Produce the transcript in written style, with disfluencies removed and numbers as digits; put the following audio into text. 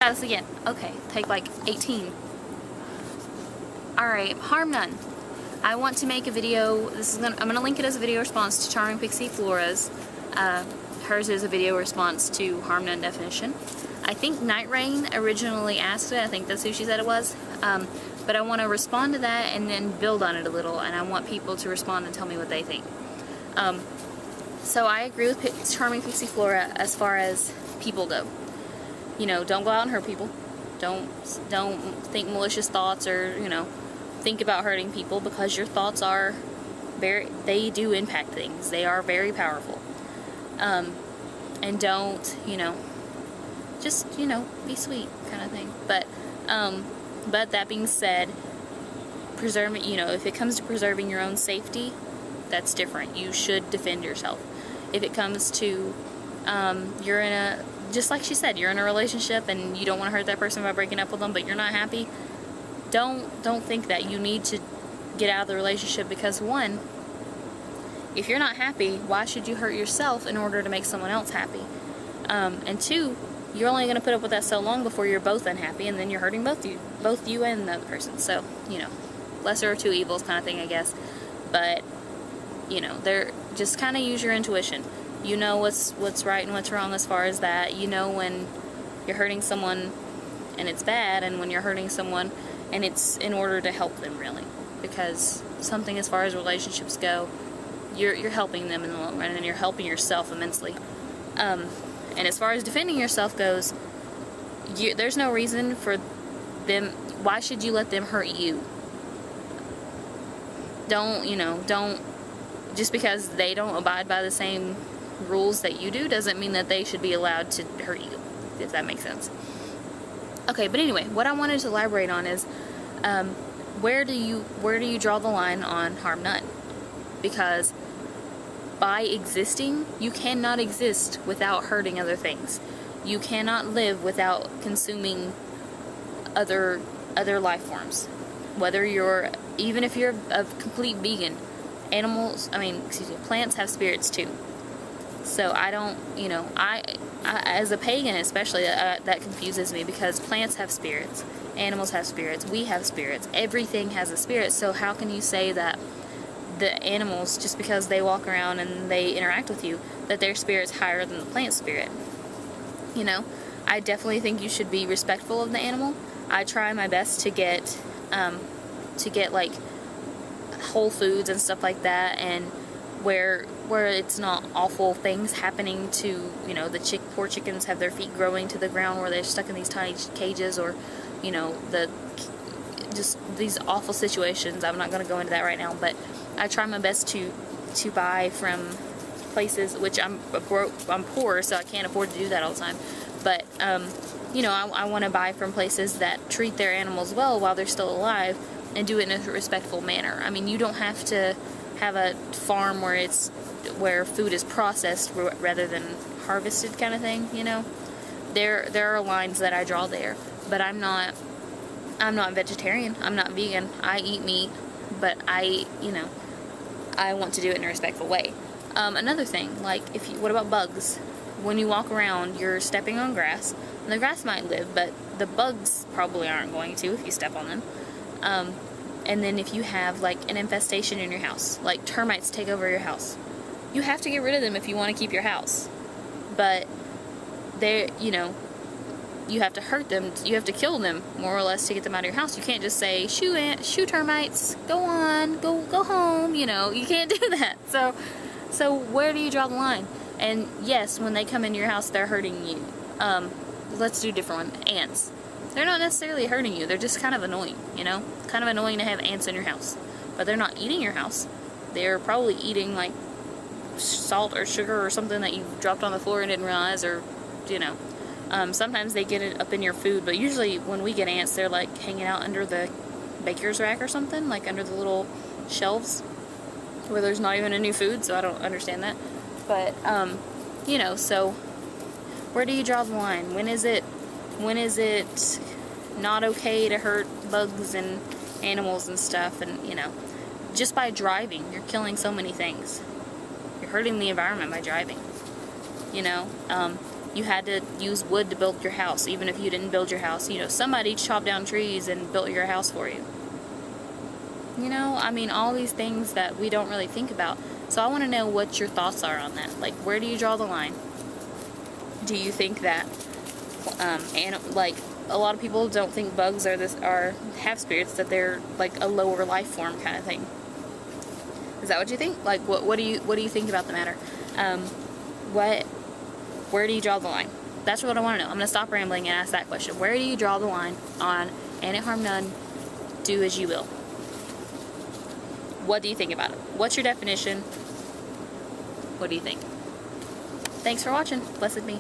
Try this again. Okay, take like 18. Alright, harm none. I want to make a video. I'm gonna link it as a video response to CharmingPixieFlora's. Hers is a video response to harm none definition. I think Night Rain originally asked it. I think that's who she said it was. But I want to respond to that and then build on it a little, and I want people to respond and tell me what they think. So I agree with CharmingPixieFlora as far as people go. You know, don't go out and hurt people. Don't think malicious thoughts, or, you know, think about hurting people, because your thoughts are they do impact things. They are very powerful. And don't, you know, just, you know, be sweet kind of thing. But that being said, preserving, you know, if it comes to preserving your own safety, that's different. You should defend yourself. If it comes to, you're in a, just like she said, you're in a relationship and you don't want to hurt that person by breaking up with them, but you're not happy, don't think that you need to get out of the relationship, because one, if you're not happy, why should you hurt yourself in order to make someone else happy? And two, you're only going to put up with that so long before you're both unhappy, and then you're hurting both you and the other person. So, you know, lesser of two evils kind of thing, I guess. But, you know, just kind of use your intuition. You know what's right and what's wrong as far as that. You know when you're hurting someone and it's bad, and when you're hurting someone and it's in order to help them, really. Because something as far as relationships go, you're helping them in the long run, and you're helping yourself immensely. And as far as defending yourself goes, there's no reason for them. Why should you let them hurt you? Don't just because they don't abide by the same rules that you do doesn't mean that they should be allowed to hurt you, if that makes sense. Okay, but anyway, what I wanted to elaborate on is where do you draw the line on harm none? Because by existing, you cannot exist without hurting other things. You cannot live without consuming other life forms. Even if you're a complete vegan, plants have spirits too. So I don't, you know, I as a pagan especially, that confuses me, because plants have spirits, animals have spirits, we have spirits, everything has a spirit. So how can you say that the animals, just because they walk around and they interact with you, that their spirit's higher than the plant spirit? You know, I definitely think you should be respectful of the animal. I try my best to get like whole foods and stuff like that, and where it's not awful things happening to, you know, the poor chickens have their feet growing to the ground where they're stuck in these tiny cages, or, you know, just these awful situations. I'm not going to go into that right now, but I try my best to buy from places, which I'm poor, so I can't afford to do that all the time. But you know, I want to buy from places that treat their animals well while they're still alive, and do it in a respectful manner. I mean, you don't have to have a farm where food is processed rather than harvested, kind of thing. You know, there are lines that I draw there. But I'm not vegetarian. I'm not vegan. I eat meat, but I want to do it in a respectful way. Another thing, like, what about bugs? When you walk around, you're stepping on grass, and the grass might live, but the bugs probably aren't going to if you step on them. And then if you have, like, an infestation in your house, like termites take over your house, you have to get rid of them if you want to keep your house. But you know, you have to hurt them, you have to kill them, more or less, to get them out of your house. You can't just say, shoo termites, go on, go home, you know, you can't do that. So where do you draw the line? And yes, when they come into your house, they're hurting you. Let's do a different one. Ants. They're not necessarily hurting you, they're just kind of annoying, you know? Kind of annoying to have ants in your house. But they're not eating your house. They're probably eating, like, salt or sugar or something that you dropped on the floor and didn't realize, or, you know. Sometimes they get it up in your food, but usually when we get ants, they're, like, hanging out under the baker's rack or something, like under the little shelves where there's not even any food, so I don't understand that. But, you know, so where do you draw the line? When is it not okay to hurt bugs and animals and stuff? And, you know, just by driving, you're killing so many things. You're hurting the environment by driving, you know. you had to use wood to build your house, even if you didn't build your house. You know, somebody chopped down trees and built your house for you. You know, I mean, all these things that we don't really think about. So I want to know what your thoughts are on that. Like, where do you draw the line? Do you think that, like, a lot of people don't think bugs have spirits, that they're like a lower life form kind of thing? Is that what you think? Like, what do you think about the matter? Where do you draw the line? That's what I want to know. I'm gonna stop rambling and ask that question. Where do you draw the line on "and it harm none, do as you will"? What do you think about it? What's your definition? What do you think? Thanks for watching. Blessed be.